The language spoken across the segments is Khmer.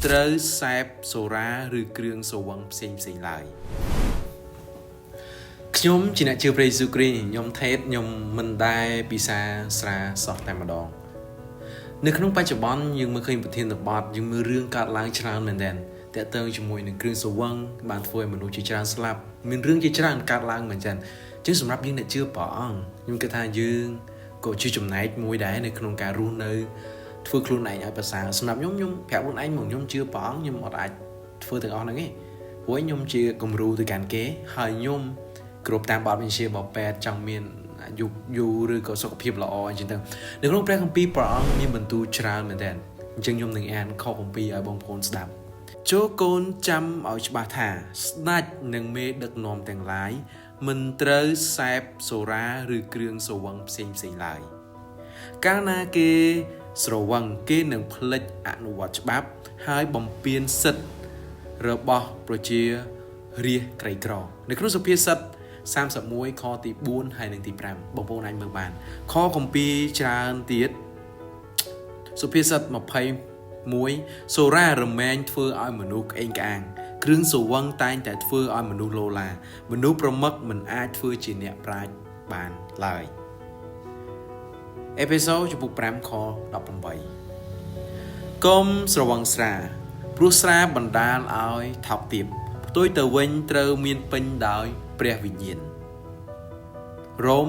ត្រូវសេពសូរ៉ាឬគ្រឿងស្រវឹងផ្សេងឡើយខ្ញុំជាអ្នកជឿព្រះយេស៊ូវគ្រីស្ទខ្ញុំថេតខ្ញុំមិនដែលពិសាស្រាសោះតែម្ដងនៅក្នុងបច្ចុប្បន្នយើងមើលឃើញប្រធានបទយើងមើលរឿងកើតឡើងច្រើនមែនទែនតាក់ទងជាមួយនឹងគ្រឿងស្រវឹងបានធ្វើឲ្យមនុស្សជាច្រើនស្លាប់មានរឿងជាច្រើនកើតឡើងមែនទែនអញ្ចឹងសម្រាប់យើងអ្នកជឿព្រះអង្គខ្ញុំគិតថាយើងក៏ជាចំណែកមួយដែរនៅក្នុងការរស់នៅធ្វើខ្លួនឯងឲ្យប្រសើរសម្រាប់ខ្ញុំប្រាប់ខ្លួនឯងមកខ្ញុំជឿព្រះអង្គខ្ញុំអត់អាចធ្វើទាំងអស់ហ្នឹងទេព្រោះខ្ញុំជាគំរូទៅកាន់គេហើយខ្ញុំគ្រប់តាមបទបញ្ជារបស់ពេទ្យចង់មានអាយុយូរឬក៏សុខភាពល្អអញ្ចឹងទៅនៅក្នុងព្រះគម្ពីរព្រះអង្គមានបន្ទូលច្រើនមែនទែនអញ្ចឹងខ្ញុំនឹងអានខគម្ពីរឲ្យបងប្អូនស្ដាប់ចូលកូនចាំឲ្យច្បាស់ថាស្ដេចនិងមេដឹកនាំទាំងឡាយមិនត្រូវសេពសូរ៉ាឬគ្រឿងស្រវឹងផ្សេងឡើយកាលណាគេស្រវឹងគេនឹងផ្លិចអនុវត្តច្បាប់ហើយបំពានសិទ្ធិរបស់ប្រជារាស្ត្រក្រីក្រនៅក្នុងសុភាសិត31ខទី4ហើយនិងទី5បងប្អូនអាចមើលបានខគម្ពីរច្រើនទៀតសុភាសិត21សូរ៉ារមែងធ្វើឲ្យមនុស្សក្អេងក្អាងគ្រឿងស្រវឹងតែងតែធ្វើឲ្យមនុស្សលោឡាមនុស្សប្រមឹកមិនអាចធ្វើជាអ្នកប្រាជ្ញបានឡើយអេផេសូចំពុក5ខ18កុំស្រវឹងស្រាព្រោះស្រាបណ្ដាលឲ្យថោកទាបផ្ទុយទៅវិញត្រូវមានពេញដោយព្រះវិញ្ញាណរ៉ូម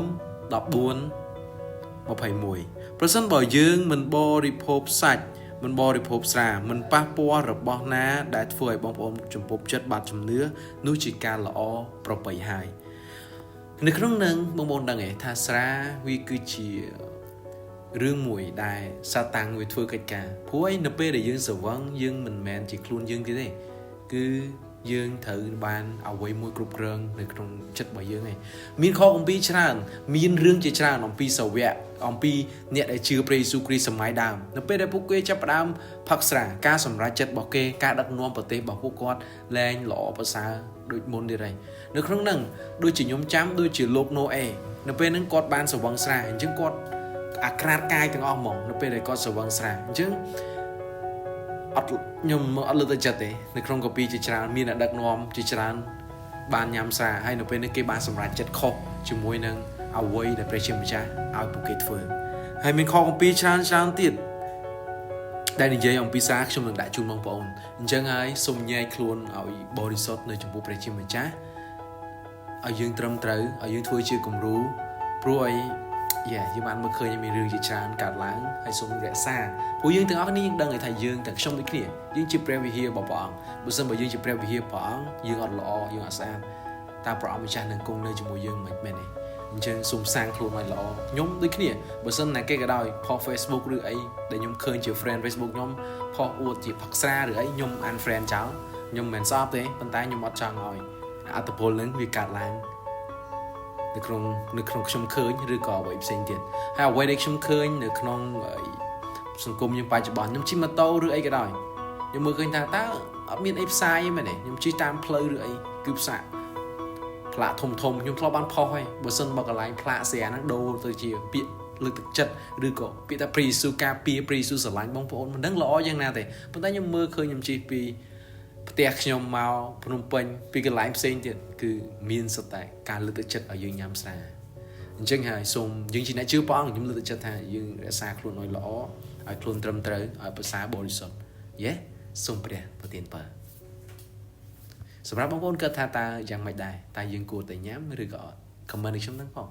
14:21ប្រសិនបើយើងមិនបរិភោគសាច់មិនបរិភោគស្រាមិនប៉ះពាល់របស់ណាដែលធ្វើឲ្យបងប្អូនចំពោះចិត្តបាត់ជំនឿនោះជាការល្អប្រពៃហើយនៅក្នុងនឹងបងប្អូនដឹងទេថាស្រាវាគឺជារឿងមួយដែលសាតាំងវាធ្វើកិច្ចការព្រោះឯនៅពេលដែលយើងស្រវឹងយើងមិនមែនជាខ្លួនយើងទេគឺយើងត្រូវបានអ្វីមួយគ្រប់គ្រងនៅក្នុងចិត្តរបស់យើងឯងមានខគម្ពីរច្រើនមានរឿងជាច្រើនអំពីសាវកអំពីអ្នកដែលជឿព្រះយេស៊ូវគ្រីស្ទសម័យដើមនៅពេលដែលពួកគេចាប់ផ្ដើមផឹកស្រាការសម្រេចចិត្តរបស់គេការដឹកនាំប្រទេសរបស់ពួកគាត់លែងល្អប្រសើរដូចមុនទៀតហើយនៅក្នុងហ្នឹងដូចជាខ្ញុំចាំដូចជាលោកណូអេនៅពេលហ្នឹងគាត់បានស្រវឹងស្រាអញ្ចឹងគាត់អាក្រាតកាយទាំងអស់ហ្មងនៅពេលដែលគាត់ស្រវឹងស្រាអញ្ចឹងខ្ញុំអត់លើកទឹកចិត្តទេនៅក្នុងកាពីជាច្រើនមានអ្នកដឹកនាំជាច្រើនបានញ៉ាំស្រាហើយនៅពេលនេះគេបានសម្រេចចិត្តខុសជាមួយនឹងអ្វីដែលព្រះជាម្ចាស់ឲ្យពួកគេធ្វើហើយមានខគម្ពីរច្រើនទៀតដែលនិយាយអំពីសារខ្ញុំនឹងដាក់ជូនបងប្អូនអញ្ចឹងហើយសូមញែកខ្លួនឲ្យបរិសុទ្ធនៅចំពោះព្រះជាម្ចាស់ឲ្យយើងត្រឹមត្រូវឲ្យយើងធ្វើជាគំរូព្រោះយើងបានមើលឃើញមានរឿងជាច្រើនកើតឡើងហើយសូមរក្សាព្រោះយើងទាំងអស់គ្នាយើងដឹងថាយើងទាំងខ្ញុំដូចគ្នាយើងជាព្រះវិហាររបស់ព្រះអង្គបើមិនបើយើងជាព្រះវិហារព្រះអង្គយើងអត់ល្អយើងអត់ស្អាតតើព្រះអង្គម្ចាស់នឹងគង់នៅជាមួយយើងមិនមែនទេអញ្ចឹងសូមសាងខ្លួនឲ្យល្អខ្ញុំដូចគ្នាបើមិនណាគេក៏ដោយផុស Facebook ឬអីដែលខ្ញុំឃើញជា friend Facebook ខ្ញុំផុសអួតជាផឹកស្រាឬអីខ្ញុំ unfriend ចោលខ្ញុំមិនស្អប់ទេប៉ុន្តែខ្ញុំអត់ចង់ឲ្យអត្តពលនឹងវាកើតឡើងនៅក្នុងខ្ញុំឃើញឬក៏អ្វីផ្សេងទៀតហើយអ្វីដែលខ្ញុំឃើញនៅក្នុងសង្គមយើងបច្ចុប្បន្នខ្ញុំជិះម៉ូតូឬអីក៏ដោយខ្ញុំមើលឃើញថាតើអត់មានអីផ្សាយទេមែនទេខ្ញុំជិះតាមផ្លូវឬអីគឺផ្សាផ្លាកធំខ្ញុំធ្លាប់បានផុសហើយបើសិនមកកន្លែងផ្លាកស្រាហ្នឹងដូរទៅជាពាក្យលើកទឹកចិត្តឬក៏ពាក្យថាព្រះយេស៊ូវការពារព្រះយេស៊ូវស្រឡាញ់បងប្អូនមិនដឹងល្អយ៉ាងណាទេប៉ុន្តែខ្ញុំមើលឃើញខ្ញុំជិះពីផ្ទះខ្ញុំមកភ្នំពេញពីកន្លែងផ្សេងទៀតគឺមានសុទ្ធតែការលើកទឹកចិត្តឲ្យយើងញ៉ាំស្រាអញ្ចឹងហើយសូមយើងជាអ្នកជឿព្រះអង្គខ្ញុំលើកទឹកចិត្តថាយើងរក្សាខ្លួនឲ្យល្អឲ្យខ្លួនត្រឹមត្រូវឲ្យប្រសើរបរិសុទ្ធសូមព្រះប្រទានពរសម្រាប់បងប្អូនគិតថាតើយ៉ាងម៉េចដែរតើយើងគួរតែញ៉ាំឬក៏អត់ comment ឲ្យខ្ញុំដឹងផង